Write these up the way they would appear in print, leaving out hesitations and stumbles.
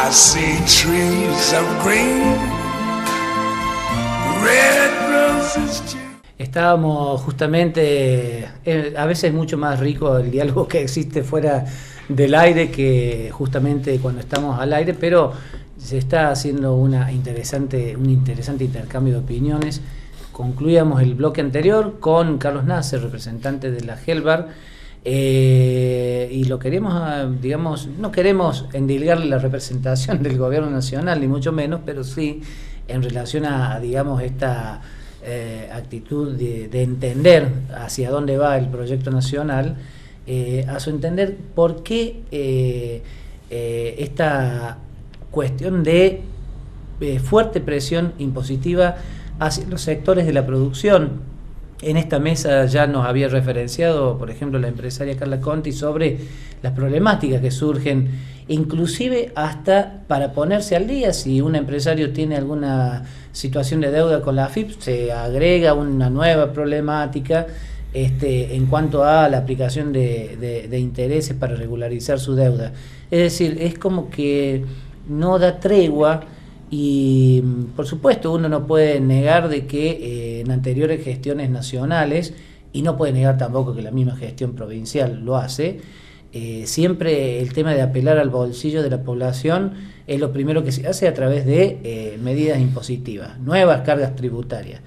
I see trees of green, red roses too. Estábamos justamente, a veces es mucho más rico el diálogo que existe fuera del aire que justamente cuando estamos al aire, pero se está haciendo un interesante intercambio de opiniones. Concluíamos el bloque anterior con Carlos Nasser, representante de la Helbar, y lo queremos, digamos, no queremos endilgarle la representación del gobierno nacional, ni mucho menos, pero sí en relación a, digamos, esta actitud de entender hacia dónde va el proyecto nacional, a su entender por qué esta cuestión de fuerte presión impositiva hacia los sectores de la producción. En esta mesa ya nos había referenciado, por ejemplo, la empresaria Carla Conti sobre las problemáticas que surgen, inclusive hasta para ponerse al día. Si un empresario tiene alguna situación de deuda con la AFIP, se agrega una nueva problemática en cuanto a la aplicación de intereses para regularizar su deuda. Es decir, es como que no da tregua. Y por supuesto uno no puede negar de que en anteriores gestiones nacionales, y no puede negar tampoco que la misma gestión provincial lo hace, siempre el tema de apelar al bolsillo de la población es lo primero que se hace a través de medidas impositivas, nuevas cargas tributarias.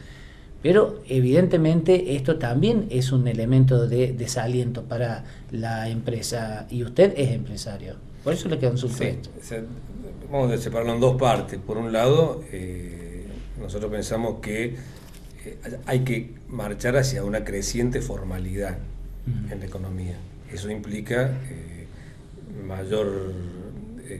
Pero evidentemente esto también es un elemento de desaliento para la empresa, y usted es empresario. Por eso le consulto esto. Vamos a separarlo en dos partes. Por un lado, nosotros pensamos que hay que marchar hacia una creciente formalidad en la economía. Eso implica mayor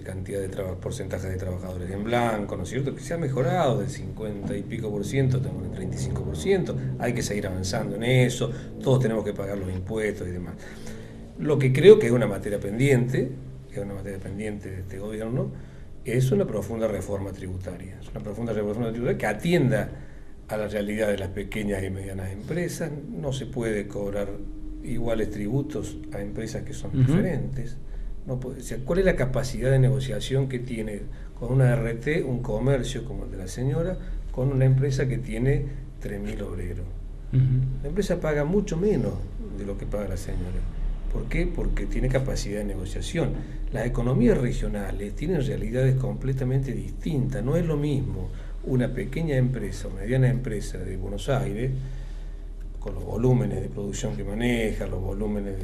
cantidad de porcentaje de trabajadores en blanco, ¿no es cierto? Que se ha mejorado del 50 y pico por ciento, estamos en el 35%, hay que seguir avanzando en eso, todos tenemos que pagar los impuestos y demás. Lo que creo que es una materia pendiente, de este gobierno, es una profunda reforma tributaria. Es una profunda reforma tributaria que atienda a la realidad de las pequeñas y medianas empresas. No se puede cobrar iguales tributos a empresas que son diferentes. No puede, o sea, ¿cuál es la capacidad de negociación que tiene con una RT, un comercio como el de la señora, con una empresa que tiene 3.000 obreros? La empresa paga mucho menos de lo que paga la señora. ¿Por qué? Porque tiene capacidad de negociación. Las economías regionales tienen realidades completamente distintas. No es lo mismo una pequeña empresa o mediana empresa de Buenos Aires, con los volúmenes de producción que maneja, los volúmenes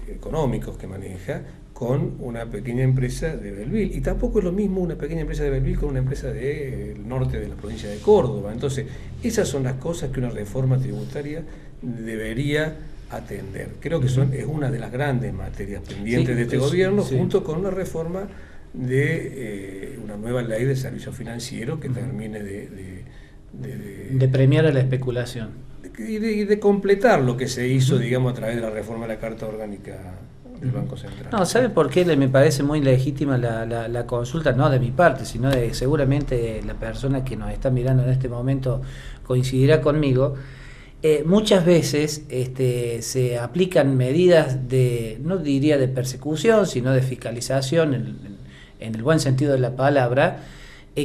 económicos que maneja, con una pequeña empresa de Belville. Y tampoco es lo mismo una pequeña empresa de Belville con una empresa del norte de la provincia de Córdoba. Entonces, esas son las cosas que una reforma tributaria debería atender. Creo que es una de las grandes materias pendientes de este gobierno, junto con una reforma de una nueva ley de servicios financieros que termine de premiar a la especulación y de completar lo que se hizo, digamos, a través de la reforma de la Carta Orgánica del Banco Central. No, ¿sabe por qué me parece muy legítima la consulta? No de mi parte, sino de seguramente la persona que nos está mirando en este momento coincidirá conmigo. Muchas veces se aplican medidas no diría de persecución, sino de fiscalización, en el buen sentido de la palabra,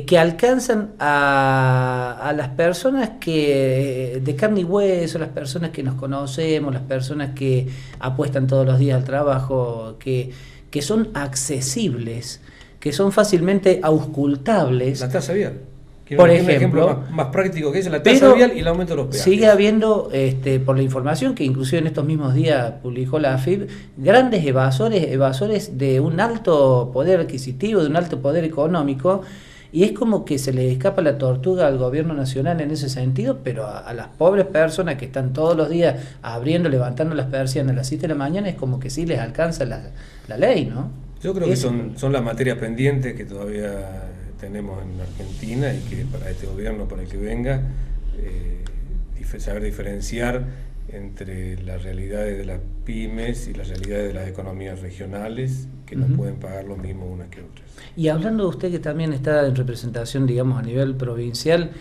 que alcanzan a las personas que de carne y hueso, las personas que nos conocemos, las personas que apuestan todos los días al trabajo, que son accesibles, que son fácilmente auscultables. La tasa vial. Por ejemplo, un ejemplo más práctico que es la tasa vial y el aumento de los peajes. Sigue habiendo, por la información que inclusive en estos mismos días publicó la AFIP, grandes evasores de un alto poder adquisitivo, de un alto poder económico, y es como que se le escapa la tortuga al gobierno nacional en ese sentido, pero a las pobres personas que están todos los días abriendo, levantando las persianas a las 7 de la mañana, es como que sí les alcanza la ley, ¿no? Yo creo que son las materias pendientes que todavía tenemos en Argentina y que para este gobierno, para el que venga, saber diferenciar entre las realidades de las pymes y las realidades de las economías regionales que no pueden pagar lo mismo unas que otras. Y hablando de usted que también está en representación, digamos, a nivel provincial,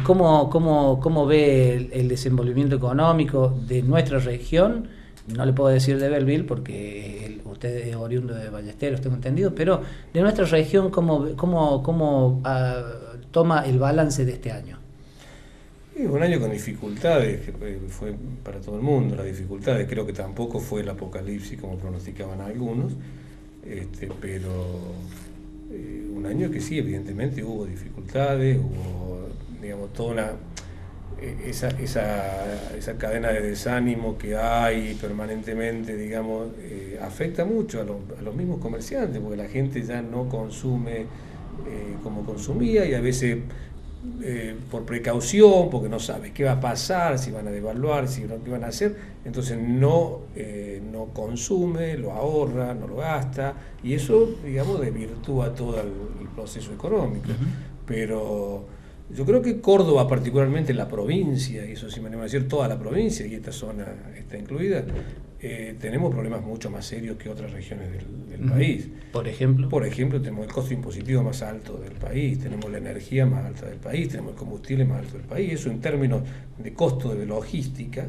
¿cómo ve el desenvolvimiento económico de nuestra región no le puedo decir de Belleville porque usted es oriundo de Ballesteros, tengo entendido, pero de nuestra región, ¿cómo toma el balance de este año? Un año con dificultades, que fue para todo el mundo, las dificultades. Creo que tampoco fue el apocalipsis como pronosticaban algunos, pero un año que sí, evidentemente hubo dificultades, hubo, digamos, toda esa cadena de desánimo que hay permanentemente, digamos, afecta mucho a los mismos comerciantes, porque la gente ya no consume como consumía, y a veces por precaución, porque no sabe qué va a pasar, si van a devaluar, qué van a hacer, entonces no consume, lo ahorra, no lo gasta, y eso, digamos, desvirtúa todo el proceso económico. Pero yo creo que Córdoba, particularmente la provincia, y eso sí me animo a decir toda la provincia, y esta zona está incluida, tenemos problemas mucho más serios que otras regiones del país. Por ejemplo, tenemos el costo impositivo más alto del país, tenemos la energía más alta del país, tenemos el combustible más alto del país. Eso, en términos de costo de logística,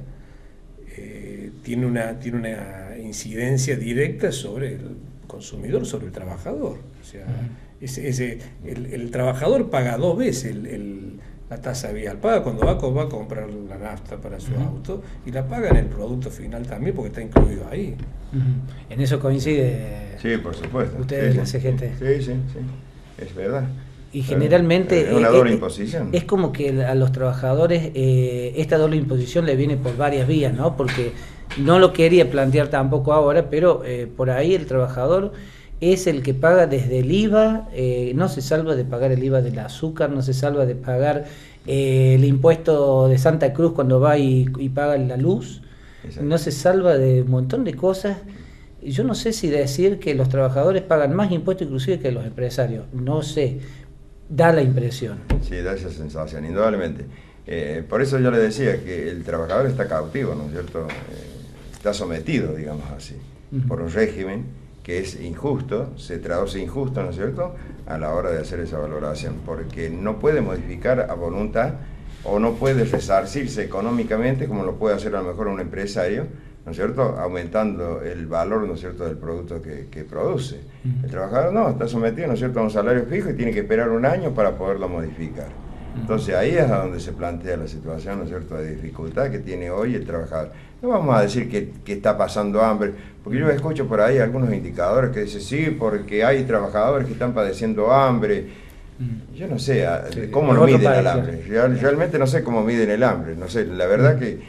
tiene una incidencia directa sobre el consumidor, sobre el trabajador. O sea, el trabajador paga 2 veces la tasa vial. Paga cuando va a comprar la nafta para su auto, y la paga en el producto final también, porque está incluido ahí. En eso coincide. Sí, por supuesto. Ustedes, sí, la CGT. Sí, es verdad. Y generalmente es una doble imposición. Es como que a los trabajadores esta doble imposición le viene por varias vías, ¿no? Porque no lo quería plantear tampoco ahora, pero por ahí el trabajador es el que paga desde el IVA, no se salva de pagar el IVA del azúcar, no se salva de pagar el impuesto de Santa Cruz cuando va y paga la luz. Exacto. No se salva de un montón de cosas. Yo no sé si decir que los trabajadores pagan más impuestos inclusive que los empresarios, no sé, da la impresión. Sí, da esa sensación, indudablemente. Por eso yo le decía que el trabajador está cautivo, ¿no es cierto? Está sometido, digamos así, por un régimen que es injusto, se traduce injusto, ¿no es cierto?, a la hora de hacer esa valoración, porque no puede modificar a voluntad o no puede resarcirse económicamente como lo puede hacer a lo mejor un empresario, ¿no es cierto?, aumentando el valor, ¿no es cierto?, del producto que produce. El trabajador no, está sometido, ¿no es cierto?, a un salario fijo y tiene que esperar un año para poderlo modificar. Entonces ahí es a donde se plantea la situación, ¿no es cierto?, de dificultad que tiene hoy el trabajador. No vamos a decir que está pasando hambre, porque yo escucho por ahí algunos indicadores que dicen, sí, porque hay trabajadores que están padeciendo hambre. Yo no sé cómo lo miden el hambre, realmente no sé cómo miden el hambre, no sé, la verdad que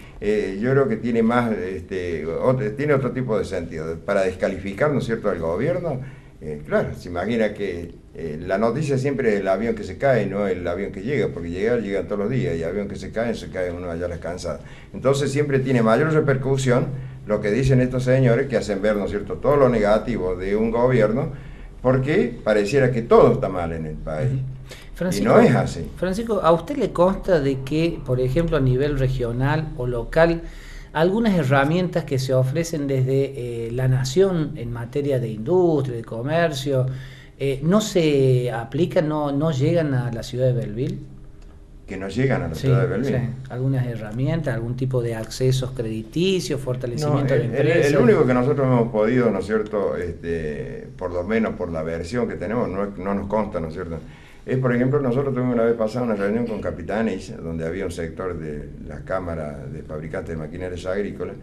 yo creo que tiene más, tiene otro tipo de sentido, para descalificar, ¿no es cierto?, al gobierno. Claro, se imagina que la noticia siempre es el avión que se cae, no el avión que llega, porque llegan todos los días, y el avión que se cae uno allá a las cansadas. Entonces siempre tiene mayor repercusión lo que dicen estos señores, que hacen ver, ¿no es cierto?, todo lo negativo de un gobierno, porque pareciera que todo está mal en el país. Francisco, y no es así. Francisco, ¿a usted le consta de que, por ejemplo, a nivel regional o local, algunas herramientas que se ofrecen desde la nación en materia de industria, de comercio, no se aplican, no llegan a la ciudad de Belleville? Que no llegan a la ciudad de Belleville. Sí. Algunas herramientas, algún tipo de accesos crediticios, fortalecimiento de empresas. El único que nosotros hemos podido, ¿no es cierto?, por lo menos por la versión que tenemos, no nos consta, ¿no es cierto?, es, por ejemplo, nosotros tuvimos una vez pasada una reunión con Capitanes, donde había un sector de la Cámara de Fabricantes de Maquinarias Agrícolas,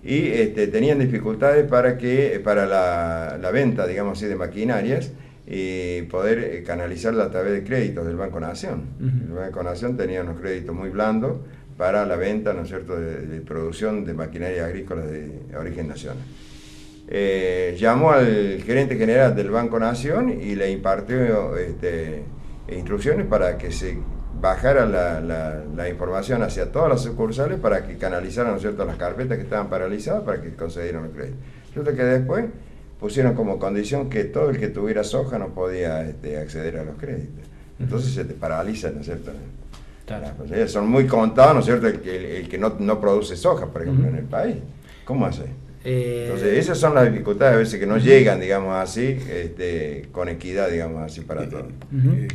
y tenían dificultades para la venta, digamos así, de maquinarias, y poder canalizarla a través de créditos del Banco Nación. El Banco Nación tenía unos créditos muy blandos para la venta, ¿no es cierto?, de producción de maquinaria agrícola de origen nacional. Llamó al gerente general del Banco Nación y le impartió instrucciones para que se bajara la información hacia todas las sucursales para que canalizaran, ¿no es cierto?, las carpetas que estaban paralizadas para que concedieran los créditos. Resulta que después pusieron como condición que todo el que tuviera soja no podía acceder a los créditos. Entonces se te paraliza, ¿no es cierto? Claro. Son muy contados, ¿no es cierto?, el que no produce soja, por ejemplo, en el país. ¿Cómo hace? Entonces esas son las dificultades a veces que no llegan, digamos así, con equidad, digamos así, para todos.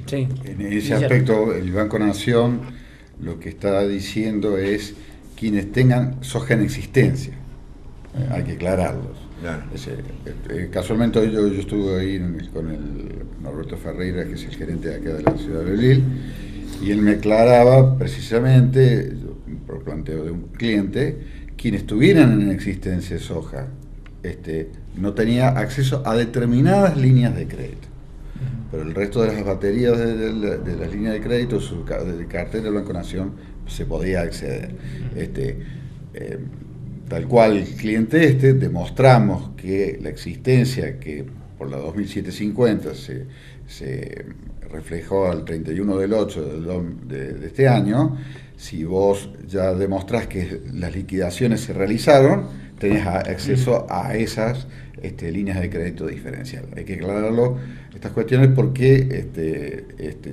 Sí. En ese aspecto el Banco Nación lo que está diciendo es quienes tengan soja en existencia, hay que aclararlos. Claro. Casualmente yo estuve ahí con el Norberto Ferreira, que es el gerente de acá de la ciudad de Belville, y él me aclaraba precisamente, por planteo de un cliente, quienes tuvieran en existencia soja, no tenía acceso a determinadas líneas de crédito. Pero el resto de las baterías de las líneas de crédito, de cartera de Banco Nación, se podía acceder. Tal cual el cliente demostramos que la existencia que por la 2750 se reflejó al 31/8 de este año. Si vos ya demostrás que las liquidaciones se realizaron, tenés acceso a esas líneas de crédito diferencial. Hay que aclararlo, estas cuestiones, porque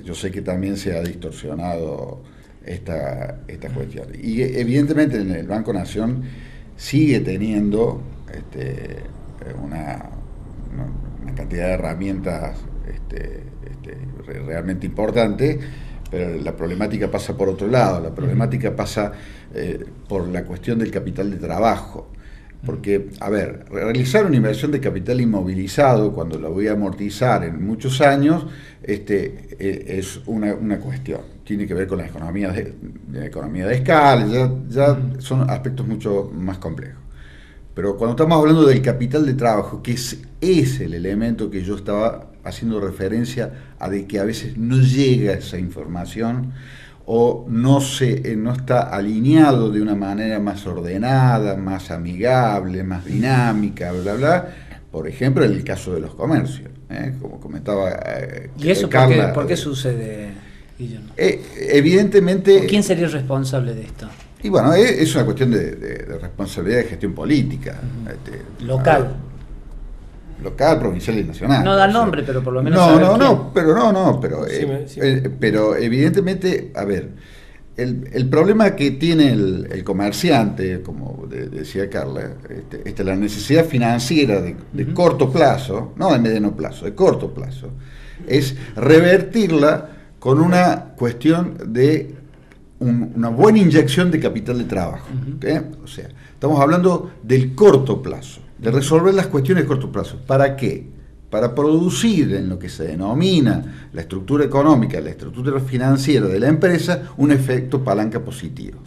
yo sé que también se ha distorsionado esta cuestión. Y evidentemente en el Banco Nación sigue teniendo una cantidad de herramientas realmente importante, pero la problemática pasa por otro lado. La problemática pasa por la cuestión del capital de trabajo. Porque, a ver, realizar una inversión de capital inmovilizado cuando la voy a amortizar en muchos años es una cuestión. Tiene que ver con la economía de escala, ya son aspectos mucho más complejos. Pero cuando estamos hablando del capital de trabajo, que es el elemento que yo estaba haciendo referencia a de que a veces no llega esa información, o no está alineado de una manera más ordenada, más amigable, más dinámica, bla, bla. Por ejemplo, en el caso de los comercios, como comentaba ¿Y eso Carla, por qué sucede, Guillermo? Evidentemente... ¿Quién sería el responsable de esto? Y bueno, es una cuestión de responsabilidad de gestión política. Local. Local, provincial y nacional. No da nombre, pero por lo menos pero evidentemente, a ver, el problema que tiene el comerciante, como decía Carla, la necesidad financiera de corto plazo, no de mediano plazo, de corto plazo, es revertirla con una cuestión de una buena inyección de capital de trabajo. ¿Okay? O sea, estamos hablando del corto plazo, de resolver las cuestiones de corto plazo. ¿Para qué? Para producir en lo que se denomina la estructura económica, la estructura financiera de la empresa, un efecto palanca positivo.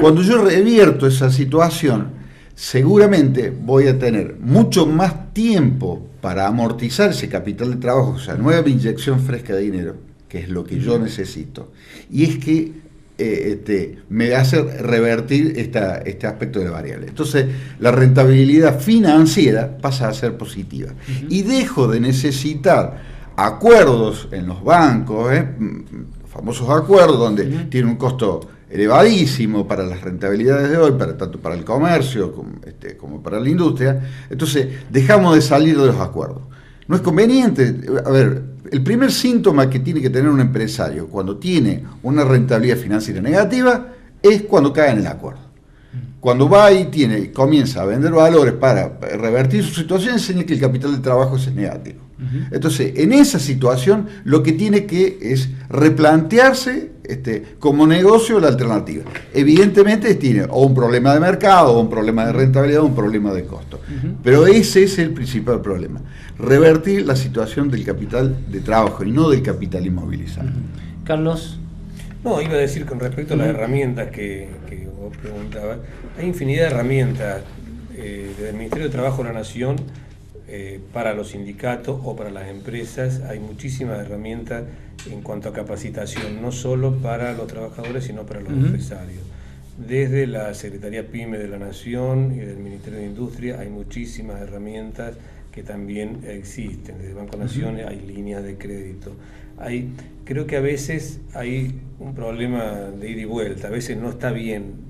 Cuando yo revierto esa situación, seguramente voy a tener mucho más tiempo para amortizar ese capital de trabajo, o sea, nueva inyección fresca de dinero, que es lo que yo necesito. Y es que me hace revertir este aspecto de la variable. Entonces, la rentabilidad financiera pasa a ser positiva. Y dejo de necesitar acuerdos en los bancos, famosos acuerdos donde tiene un costo elevadísimo para las rentabilidades de hoy, tanto para el comercio como para la industria. Entonces, dejamos de salir de los acuerdos. No es conveniente. A ver, el primer síntoma que tiene que tener un empresario cuando tiene una rentabilidad financiera negativa es cuando cae en el acuerdo. Cuando va y comienza a vender valores para revertir su situación, enseña que el capital de trabajo es negativo. Entonces, en esa situación, lo que tiene que es replantearse como negocio la alternativa. Evidentemente tiene o un problema de mercado, o un problema de rentabilidad, o un problema de costo. Pero ese es el principal problema. Revertir la situación del capital de trabajo y no del capital inmovilizado. Carlos. No, iba a decir con respecto a las herramientas que vos preguntabas, hay infinidad de herramientas desde el Ministerio de Trabajo de la Nación para los sindicatos o para las empresas. Hay muchísimas herramientas en cuanto a capacitación, no solo para los trabajadores, sino para los empresarios. Desde la Secretaría PYME de la Nación y del Ministerio de Industria hay muchísimas herramientas que también existen. Desde Banco Nación hay líneas de crédito. Creo que a veces hay un problema de ida y vuelta, a veces no está bien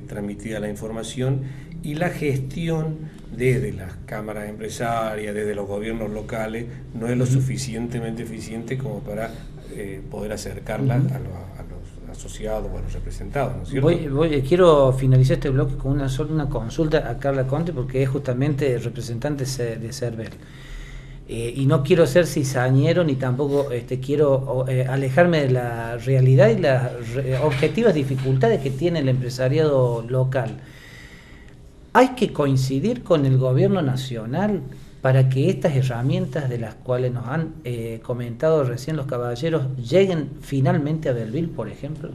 transmitida la información, y la gestión desde las cámaras empresarias, desde los gobiernos locales, no es lo suficientemente eficiente como para poder acercarla a los asociados o a los representados, ¿no es cierto? Quiero finalizar este bloque con una consulta a Carla Conte, porque es justamente representante de CERVEL. Y no quiero ser cizañero ni tampoco quiero alejarme de la realidad y las objetivas dificultades que tiene el empresariado local. hay que coincidir con el gobierno nacional para que estas herramientas de las cuales nos han comentado recién los caballeros lleguen finalmente a Belleville, por ejemplo.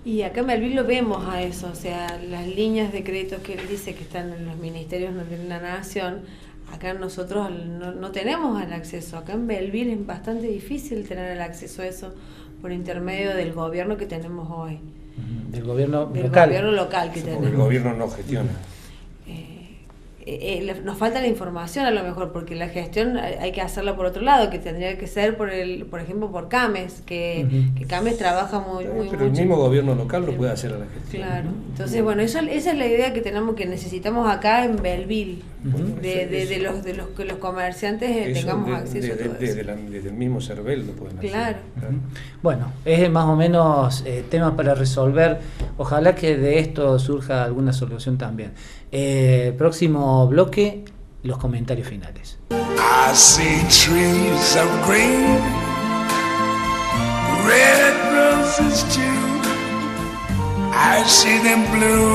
Y acá en Belleville lo vemos a eso, o sea, las líneas de créditos que él dice que están en los ministerios de la Nación, acá nosotros no tenemos el acceso. Acá en Belleville es bastante difícil tener el acceso a eso por intermedio del gobierno que tenemos hoy. Del gobierno del local. Gobierno local que tenemos. Porque el gobierno no gestiona. Nos falta la información a lo mejor, porque la gestión hay que hacerla por otro lado, que tendría que ser por ejemplo por CAMES, que CAMES trabaja muy Pero mucho. el mismo gobierno local lo puede hacer a la gestión. Claro, entonces bueno, esa es la idea que necesitamos acá en Belleville, de los comerciantes tengamos acceso a todo eso. Desde el mismo CERVEL lo pueden hacer. Claro. Bueno, es más o menos tema para resolver. Ojalá que de esto surja alguna solución también. Próximo bloque, los comentarios finales. I see trees of green, red roses too. I see them blue.